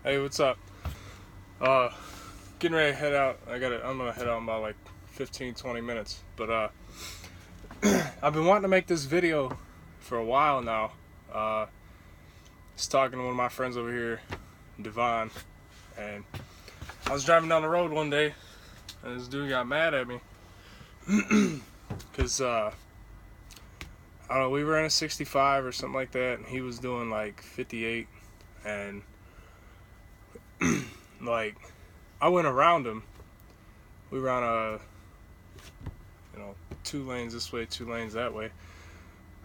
Hey, what's up? Uh, Getting ready to head out. I'm gonna head out in about like 15, 20 minutes. But I've been wanting to make this video for a while now. Just talking to one of my friends over here, Devon, and I was driving down the road one day, and this dude got mad at me because I don't know. We were in a 65 or something like that, and he was doing like 58, and like I went around him. We were on two lanes this way, two lanes that way.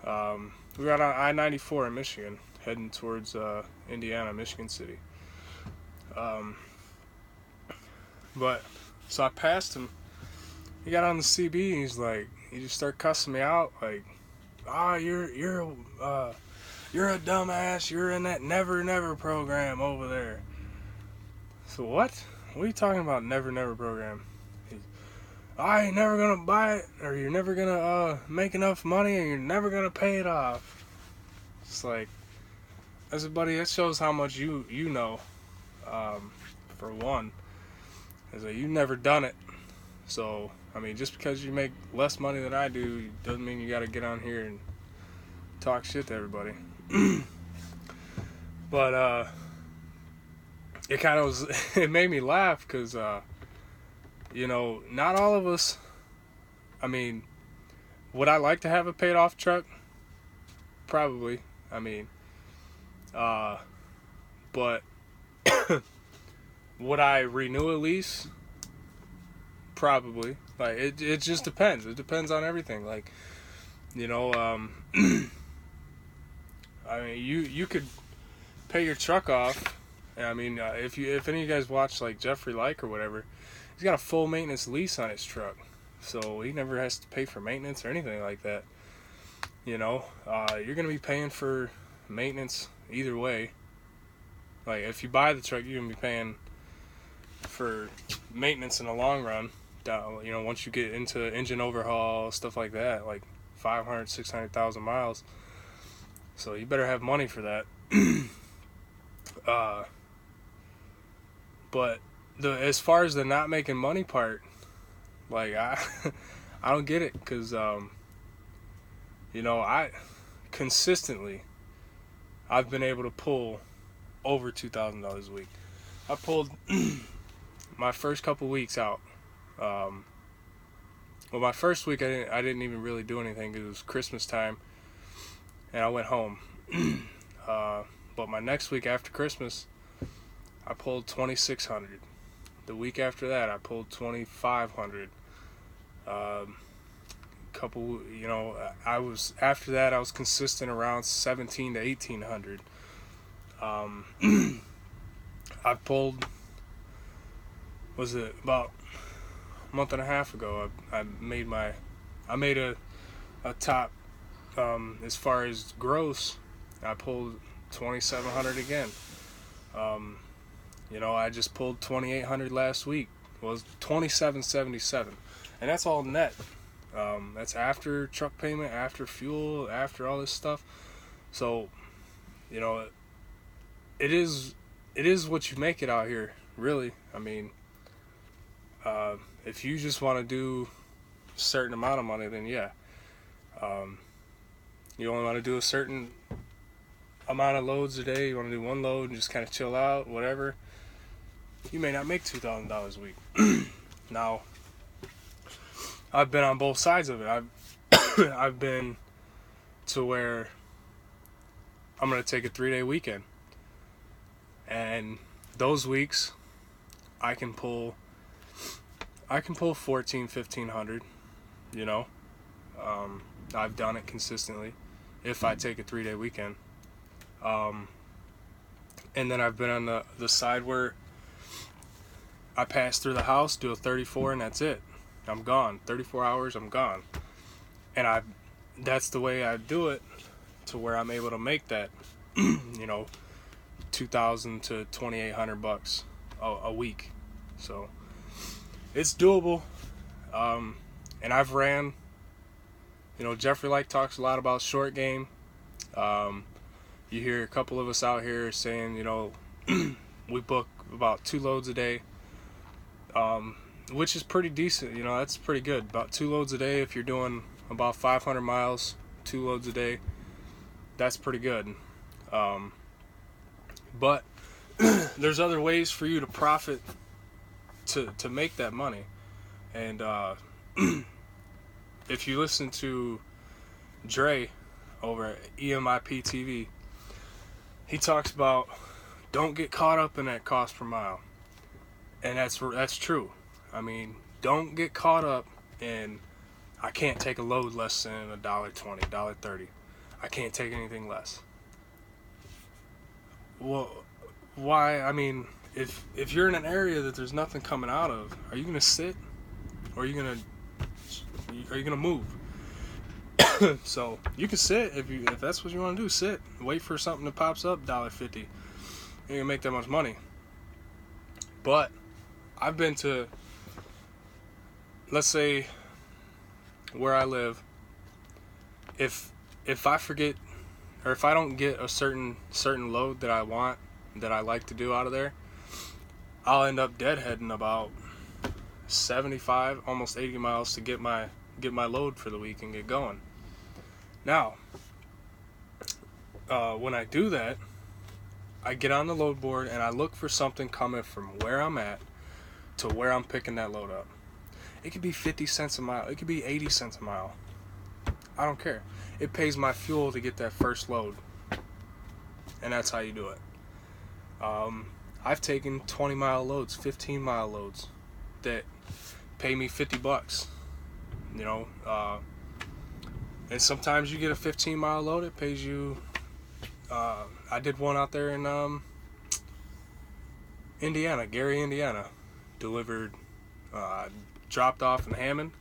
We were on I-94 in Michigan, heading towards Indiana, Michigan City. But so I passed him. He got on the CB and he just started cussing me out like, you're a dumbass. You're in that never program over there. So what? What are you talking about, never program? I ain't never gonna buy it, or you're never gonna make enough money, and you're never gonna pay it off. It's like, as a buddy, that shows how much you know. For one, is that you've never done it. So I mean, just because you make less money than I do, doesn't mean you got to get on here and talk shit to everybody. But it kind of was. It made me laugh because not all of us. I mean, would I like to have a paid off truck? Probably. I mean, but would I renew a lease? Probably. Like it just depends. It depends on everything. Like, I mean, you could pay your truck off. I mean, if any of you guys watch like Jeffrey Like or whatever, he's got a full maintenance lease on his truck, so he never has to pay for maintenance or anything like that. You're gonna be paying for maintenance either way. Like if you buy the truck, you're gonna be paying for maintenance in the long run. Once you get into engine overhaul, stuff like that, like 500, 600,000 miles. So you better have money for that. But as far as the not making money part, like I don't get it, because I consistently I've been able to pull over $2,000 a week. I pulled my first couple weeks out. My first week I didn't even really do anything because it was Christmas time, and I went home. But my next week after Christmas, I pulled 2,600. The week after that, I pulled 2,500. After that, I was consistent around 1,700 to 1,800. I pulled, was it about a month and a half ago? I made a top, as far as gross. I pulled 2,700 again. I just pulled 2,800 last week. It was 2,777, and that's all net. That's after truck payment, after fuel, after all this stuff. So, it is what you make it out here, really. I mean, if you just want to do a certain amount of money, then yeah. You only want to do a certain amount of loads a day. You want to do one load and just kind of chill out, whatever. You may not make $2,000 a week. Now, I've been on both sides of it. I've been to where I'm gonna take a 3-day weekend, and those weeks I can pull 1,400, 1,500. I've done it consistently if I take a 3-day weekend. And then I've been on the side where I pass through the house, do a 34, and that's it. I'm gone. 34 hours, I'm gone. And that's the way I do it, to where I'm able to make that, $2,000 to $2,800 a week. So it's doable. And I've ran. Jeffrey Like talks a lot about short game. You hear a couple of us out here saying, we book about 2 loads a day, which is pretty decent. That's pretty good. About 2 loads a day if you're doing about 500 miles, 2 loads a day. That's pretty good. But there's other ways for you to profit to make that money. And if you listen to Dre over at EMIP TV, he talks about don't get caught up in that cost per mile. And that's true. I mean, don't get caught up in, I can't take a load less than $1.20, $1.30. I can't take anything less. Well, why? I mean, if you're in an area that there's nothing coming out of, are you gonna sit, or are you gonna move? So you can sit if that's what you want to do. Sit, wait for something that pops up, $1.50. You're gonna make that much money. But I've been to, let's say, where I live. If I forget, or if I don't get a certain load that I want, that I like to do out of there, I'll end up deadheading about 75, almost 80 miles to get my load for the week and get going. Now, when I do that, I get on the load board and I look for something coming from where I'm at to where I'm picking that load up. It could be 50 cents a mile. It could be 80 cents a mile. I don't care. It pays my fuel to get that first load. And that's how you do it. I've taken 20-mile loads, 15-mile loads that pay me $50. And sometimes you get a 15-mile load, it pays you, I did one out there in Indiana, Gary, Indiana. Delivered, dropped off in Hammond,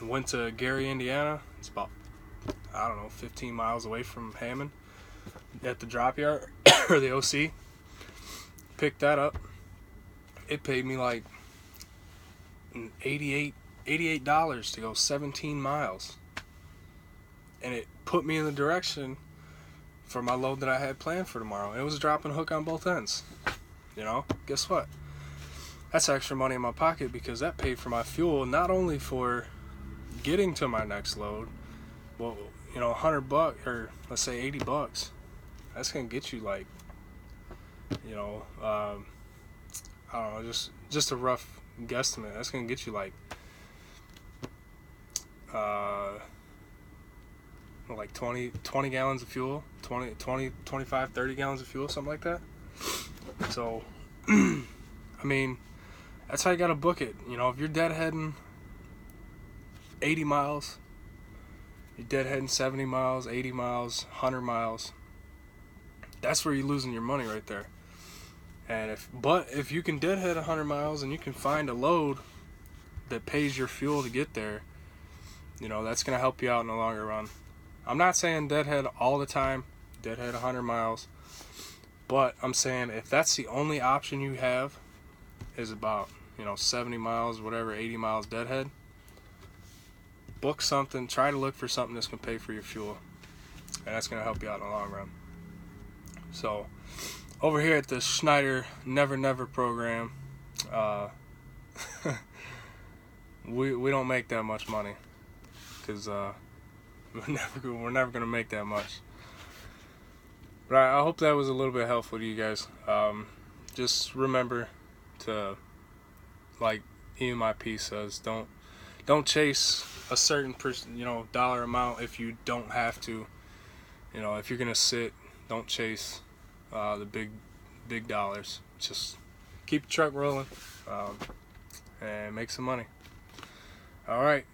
went to Gary, Indiana. It's about, 15 miles away from Hammond, at the drop yard, or the OC. Picked that up. It paid me like $88 to go 17 miles. And it put me in the direction for my load that I had planned for tomorrow. And it was a drop and hook on both ends. Guess what? That's extra money in my pocket, because that paid for my fuel, not only for getting to my next load, well, $100, or let's say $80. That's gonna get you like, I don't know, just a rough guesstimate. That's gonna get you like, like 20 gallons of fuel, 25, 30 gallons of fuel, something like that. So, I mean, that's how you gotta book it. If you're deadheading 80 miles, you're deadheading 70 miles, 80 miles, 100 miles, that's where you're losing your money right there. And if you can deadhead 100 miles and you can find a load that pays your fuel to get there, that's gonna help you out in the longer run. I'm not saying deadhead all the time, deadhead 100 miles, but I'm saying if that's the only option you have, is about 70 miles, whatever, 80 miles deadhead, book something. Try to look for something that's gonna pay for your fuel, and that's gonna help you out in the long run. So, over here at the Schneider Never Program, we don't make that much money, because we're never gonna make that much. But I hope that was a little bit helpful to you guys. Just remember to, like EMIP says, don't chase a certain dollar amount if you don't have to. If you're gonna sit, don't chase the big dollars. Just keep the truck rolling, and make some money. All right.